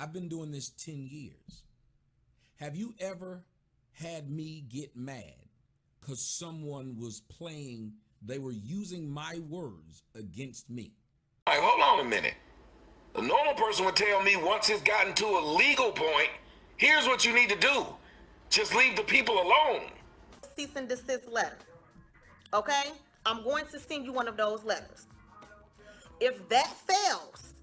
I've been doing this 10 years. Have you ever had me get mad because someone was playing, they were using my words against me? All right, hold on a minute. A normal person would tell me once it's gotten to a legal point, here's what you need to do. Just leave the people alone. Cease and desist letter. Okay? I'm going to send you one of those letters. If that fails,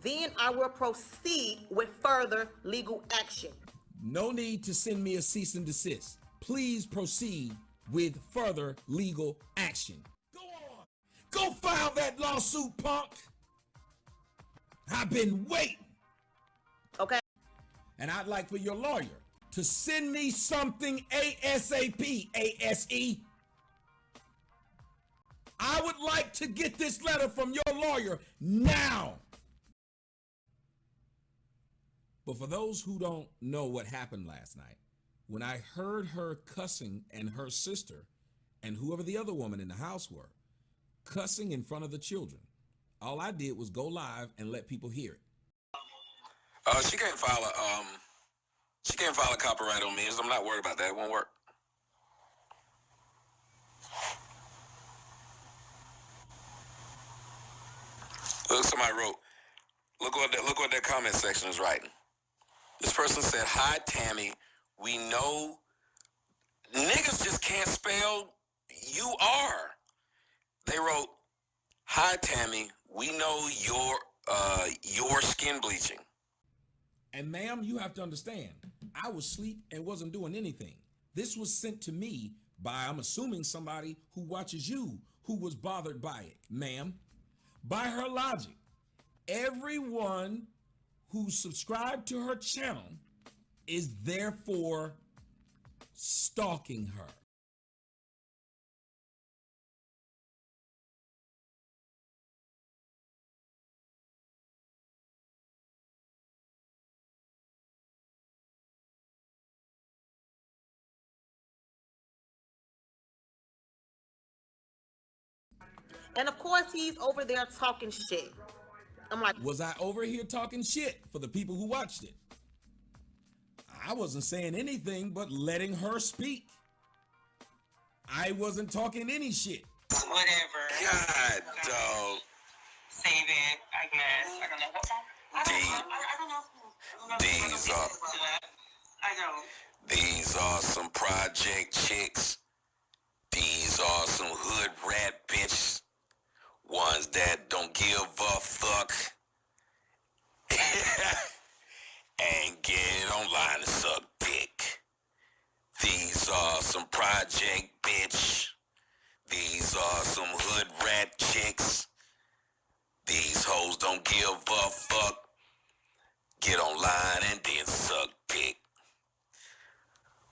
then I will proceed with further legal action. No need to send me a cease and desist. Please proceed with further legal action. Go on. Go file that lawsuit, punk. I've been waiting. Okay. And I'd like for your lawyer to send me something ASAP, ASE. I would like to get this letter from your lawyer now. But for those who don't know what happened last night, when I heard her cussing and her sister and whoever the other woman in the house were, cussing in front of the children, all I did was go live and let people hear it. She can't file a copyright on me. I'm not worried about that. It won't work. Look, somebody wrote. Look what that comment section is writing. This person said, "Hi Tammy, we know niggas just can't spell you are." They wrote, "Hi Tammy, we know your skin bleaching." And ma'am, you have to understand, I was asleep and wasn't doing anything. This was sent to me by, I'm assuming, somebody who watches you who was bothered by it, ma'am. By her logic, everyone who subscribed to her channel is therefore stalking her. And of course, he's over there talking shit. I'm like, was I over here talking shit for the people who watched it? I wasn't saying anything but letting her speak. I wasn't talking any shit. Whatever. God, dog. Save it, I guess. I don't know. I don't know. These are some project chicks. These are some hood rat bitches. Ones that don't give a fuck. And get online and suck dick. These are some project bitch. These are some hood rat chicks. These hoes don't give a fuck. Get online and then suck dick.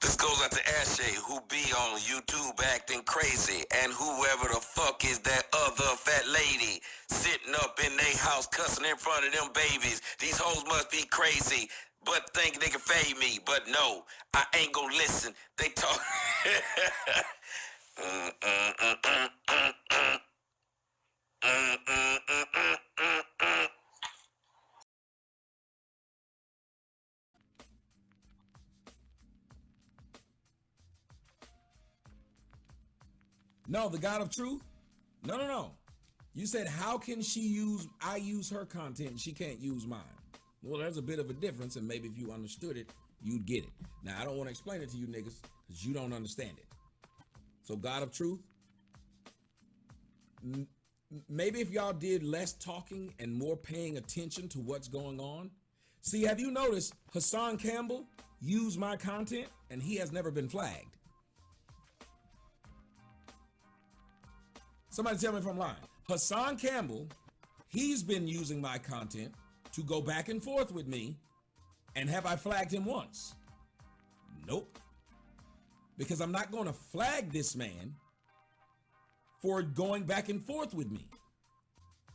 This goes out to Oshay, who be on YouTube acting crazy, and whoever the fuck is that other fat lady sitting up in their house cussing in front of them babies. These hoes must be crazy, but think they can fade me. But no, I ain't gonna listen. They talk. No, the God of truth? No. You said, how can I use her content and she can't use mine? Well, there's a bit of a difference, and maybe if you understood it, you'd get it. Now, I don't want to explain it to you niggas because you don't understand it. So, God of truth, maybe if y'all did less talking and more paying attention to what's going on. See, have you noticed Hassan Campbell used my content and he has never been flagged? Somebody tell me if I'm lying. Hassan Campbell, he's been using my content to go back and forth with me, and have I flagged him once? Nope. Because I'm not going to flag this man for going back and forth with me.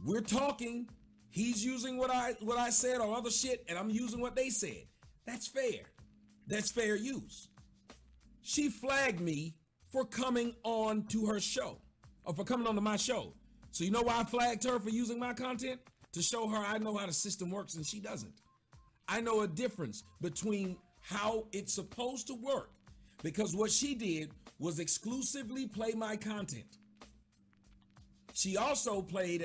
We're talking, he's using what I said or other shit, and I'm using what they said. That's fair. That's fair use. She flagged me for coming on to her show. Or for coming on to my show. So you know why I flagged her for using my content? To show her I know how the system works and she doesn't. I know a difference between how it's supposed to work, because what she did was exclusively play my content. She also played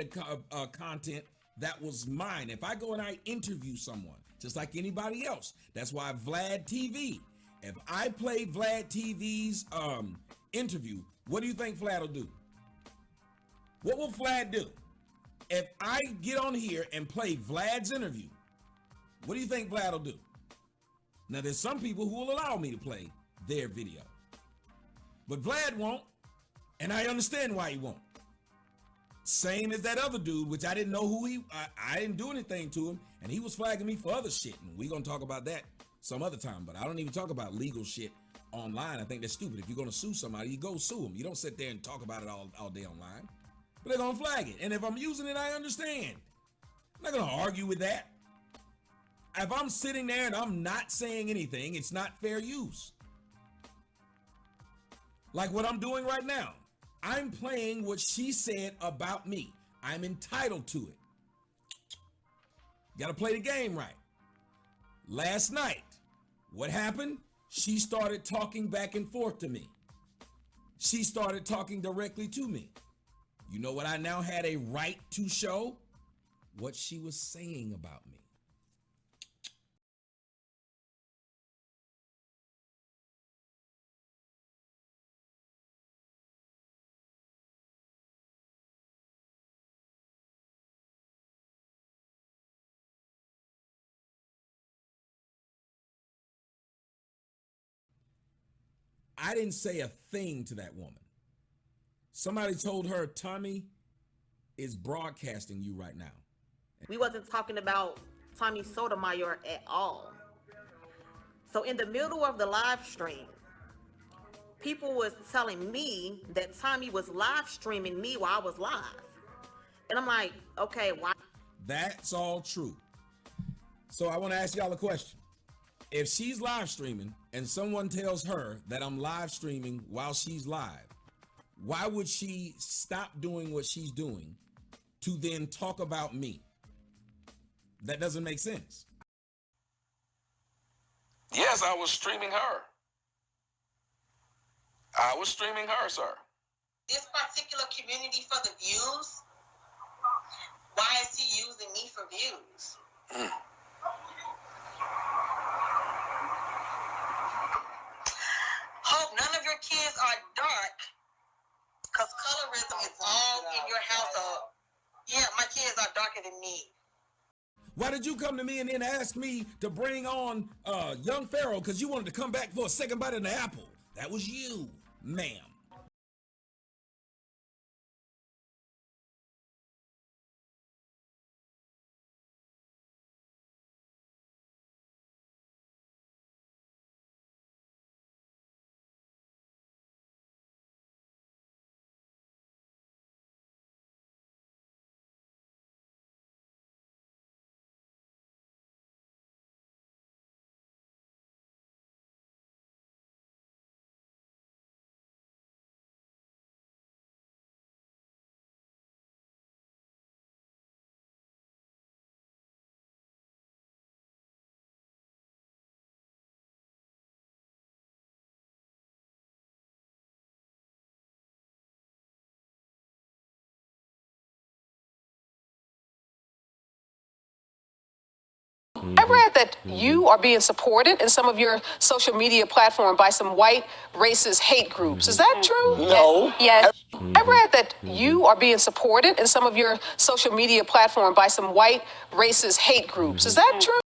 a content that was mine. If I go and I interview someone, just like anybody else, that's why Vlad TV. If I play Vlad TV's interview, what do you think Vlad will do? What will Vlad do? If I get on here and play Vlad's interview, what do you think Vlad will do? Now, there's some people who will allow me to play their video, but Vlad won't, and I understand why he won't. Same as that other dude, which I didn't know who I didn't do anything to him, and he was flagging me for other shit, and we're gonna talk about that some other time, but I don't even talk about legal shit online. I think that's stupid. If you're gonna sue somebody, you go sue them. You don't sit there and talk about it all day online. But they're gonna flag it, and if I'm using it, I understand. I'm not gonna argue with that. If I'm sitting there and I'm not saying anything, it's not fair use. Like what I'm doing right now. I'm playing what she said about me. I'm entitled to it. Got to play the game right. Last night, what happened? She started talking back and forth to me. She started talking directly to me. You know what I now had a right to show? What she was saying about me. I didn't say a thing to that woman. Somebody told her, Tommy is broadcasting you right now. We wasn't talking about Tammy Sotomoisture at all. So in the middle of the live stream, people was telling me that Tommy was live streaming me while I was live. And I'm like, okay, why? That's all true. So I want to ask y'all a question. If she's live streaming and someone tells her that I'm live streaming while she's live, why would she stop doing what she's doing to then talk about me? That doesn't make sense. Yes, I was streaming her. I was streaming her, sir. This particular community for the views, why is he using me for views? Hope none of your kids are dark, because colorism is all in your household. Yeah, my kids are darker than me. Why did you come to me and then ask me to bring on young Pharaoh because you wanted to come back for a second bite of the apple? That was you, ma'am. I read that you are being supported in some of your social media platform by some white racist hate groups. Is that true? No. Yes. I read that you are being supported in some of your social media platform by some white racist hate groups. Is that true?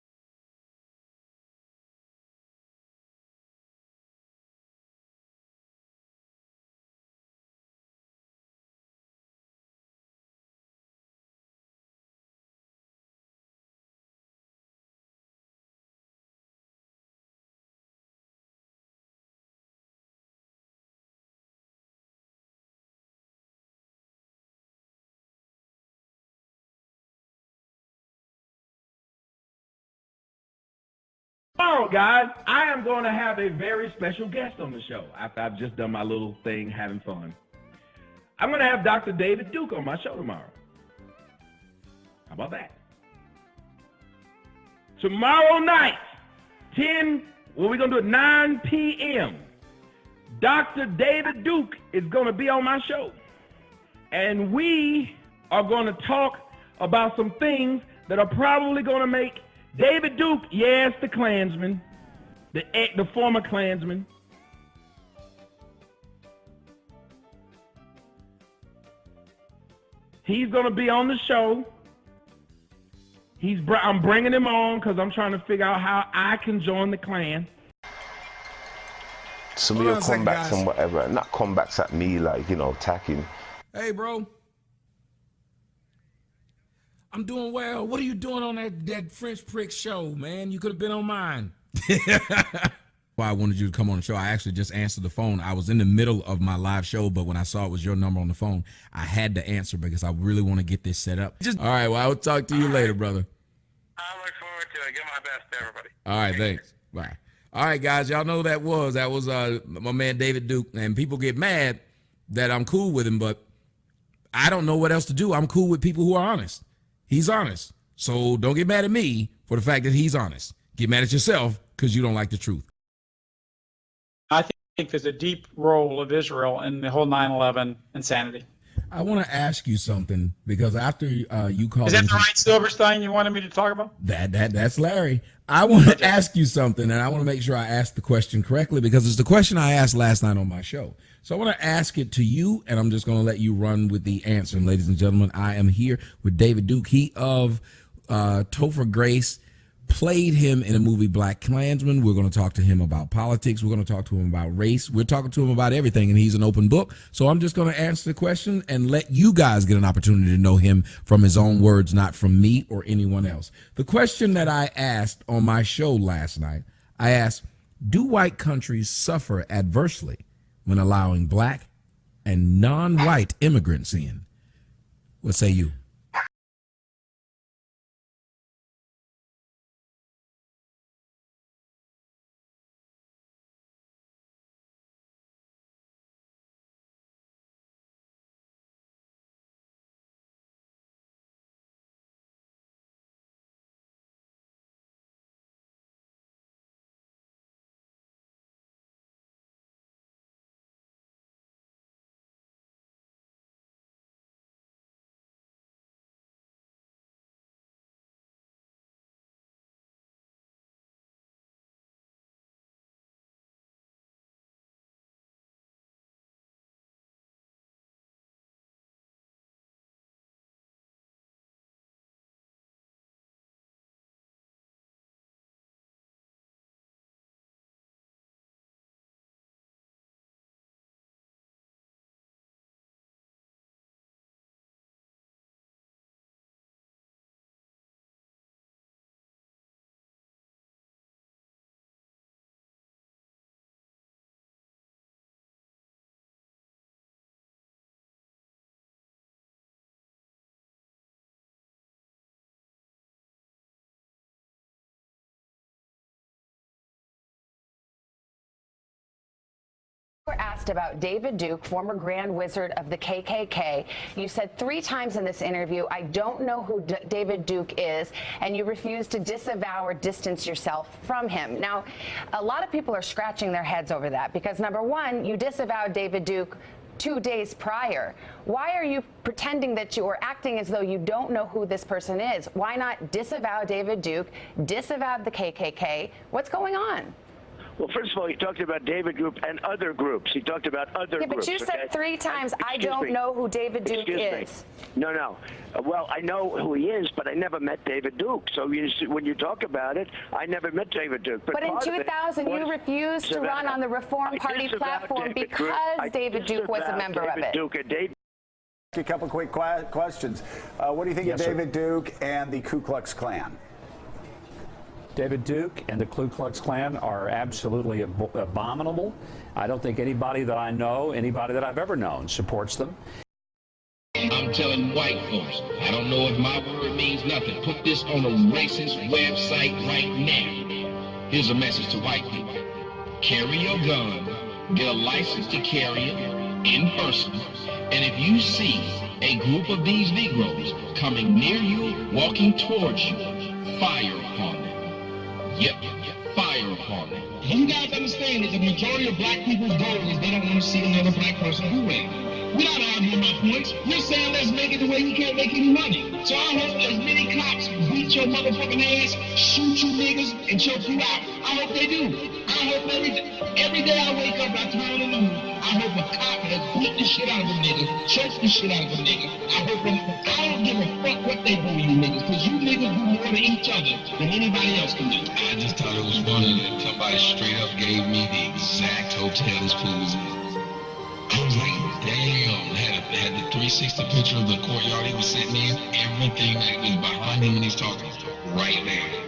Tomorrow, guys, I am going to have a very special guest on the show after I've just done my little thing having fun. I'm going to have Dr. David Duke on my show tomorrow. How about that? tomorrow night, we're going to do it 9 p.m. Dr. David Duke is going to be on my show. And we are going to talk about some things that are probably going to make David Duke, yes, the Klansman, the former Klansman, he's going to be on the show. I'm bringing him on because I'm trying to figure out how I can join the Klan. Some of your comebacks and whatever, not comebacks at me, like, you know, attacking. Hey, bro. I'm doing well. What are you doing on that French Prick show, man? You could have been on mine. Why I wanted you to come on the show. I actually just answered the phone. I was in the middle of my live show, but when I saw it was your number on the phone, I had to answer because I really want to get this set up. All right, well, I will talk to you later, brother. I look forward to it. Give my best to everybody. All right, thanks. Bye. All right, guys, y'all know who that was. That was my man David Duke, and people get mad that I'm cool with him, but I don't know what else to do. I'm cool with people who are honest. He's honest. So don't get mad at me for the fact that he's honest. Get mad at yourself because you don't like the truth. I think there's a deep role of Israel in the whole 9/11 insanity. I want to ask you something because after you called, is that the right Silverstein you wanted me to talk about? That's Larry. I want to ask you something, and I want to make sure I ask the question correctly because it's the question I asked last night on my show. So I want to ask it to you, and I'm just going to let you run with the answer. And ladies and gentlemen, I am here with David Duke. He of Topher Grace. Played him in a movie Black Klansman. We're going to talk to him about politics. We're going to talk to him about race. We're talking to him about everything, and he's an open book. So I'm just going to answer the question and let you guys get an opportunity to know him from his own words, not from me or anyone else. The question that I asked on my show last night, I asked, do white countries suffer adversely when allowing black and non-white immigrants in? What say you? Were asked about David Duke, former Grand Wizard of the KKK. You said 3 times in this interview, I don't know who David Duke is, and you refuse to disavow or distance yourself from him. Now, a lot of people are scratching their heads over that because, number one, you disavowed David Duke 2 days prior. Why are you pretending that you are acting as though you don't know who this person is? Why not disavow David Duke, disavow the KKK? What's going on? Well, first of all, he talked about David Group and other groups. He talked about other groups. But you said 3 times, I don't know who David Duke is. No. Well, I know who he is, but I never met David Duke. So when you talk about it, I never met David Duke. But in 2000, you refused to run on the Reform Party platform because David Duke was a member of it. A couple quick questions. What do you think of David Duke and the Ku Klux Klan? David Duke and the Ku Klux Klan are absolutely abominable. I don't think anybody that I know, anybody that I've ever known, supports them. I'm telling white folks, I don't know if my word means nothing. Put this on a racist website right now. Here's a message to white people. Carry your gun, get a license to carry it in person, and if you see a group of these Negroes coming near you, walking towards you, fire upon them. Yep, fire upon them. You guys understand that the majority of black people's goal is they don't want to see another black person who wins. We're not arguing my points. You're saying let's make it the way you can't make any money. So I hope as many cops beat your motherfucking ass, shoot you niggas, and choke you out. I hope they do. I hope every day I wake up, I turn on the news, I hope a cop has beat the shit out of a nigga, choked the shit out of a nigga. I don't give a fuck what they do to you niggas, because you niggas do more to each other than anybody else can do. I just thought it was funny that somebody straight up gave me the exact hotel this fool was in. I was like, damn, had the 360 picture of the courtyard he was sitting in, everything that was behind him when he's talking, right there.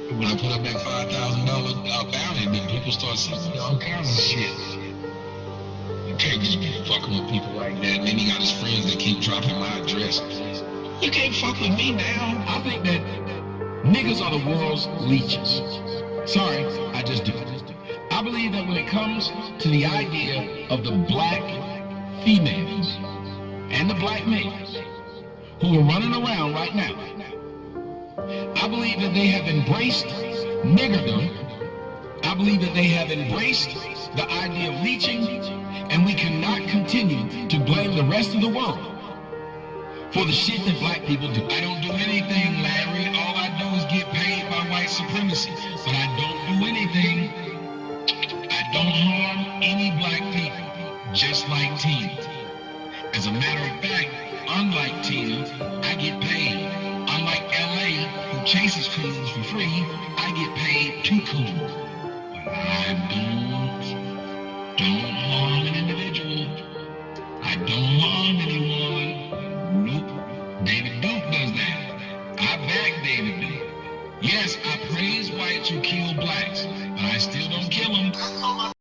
When I put up that $5,000 bounty, then people start saying all kinds of shit. You can't just be fucking with people like that. And then he got his friends that keep dropping my address. You can't fuck with me now. I think that niggas are the world's leeches. Sorry, I just do. I believe that when it comes to the idea of the black females and the black males who are running around right now, I believe that they have embraced niggerdom. I believe that they have embraced the idea of leeching, and we cannot continue to blame the rest of the world for the shit that black people do. I don't do anything, Larry. All I do is get paid by white supremacy. But I don't do anything. I don't harm any black people, just like Tina. As a matter of fact, unlike Tina, I get paid. Unlike LA, who chases coons for free, I get paid to coon. But I don't harm an individual. I don't harm anyone. Nope. David Duke does that. I back David Duke. Yes, I praise whites who kill blacks, but I still